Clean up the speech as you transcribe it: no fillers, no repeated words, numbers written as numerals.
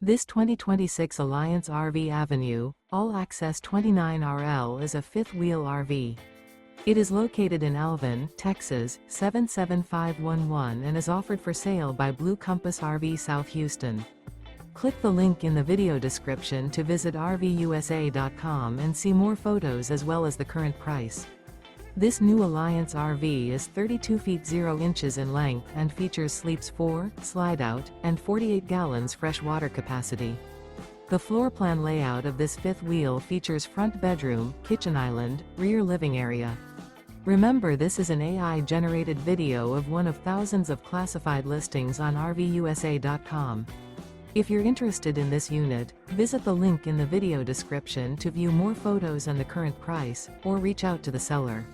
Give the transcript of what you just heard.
This 2026 Alliance RV Avenue, all-access 29RL is a fifth-wheel RV. It is located in Alvin, Texas, 77511 and is offered for sale by Blue Compass RV South Houston. Click the link in the video description to visit RVUSA.com and see more photos as well as the current price. This new Alliance RV is 32 feet 0 inches in length and features sleeps 4, slide-out, and 48 gallons fresh water capacity. The floor plan layout of this fifth wheel features front bedroom, kitchen island, rear living area. Remember, this is an AI-generated video of one of thousands of classified listings on RVUSA.com. If you're interested in this unit, visit the link in the video description to view more photos and the current price, or reach out to the seller.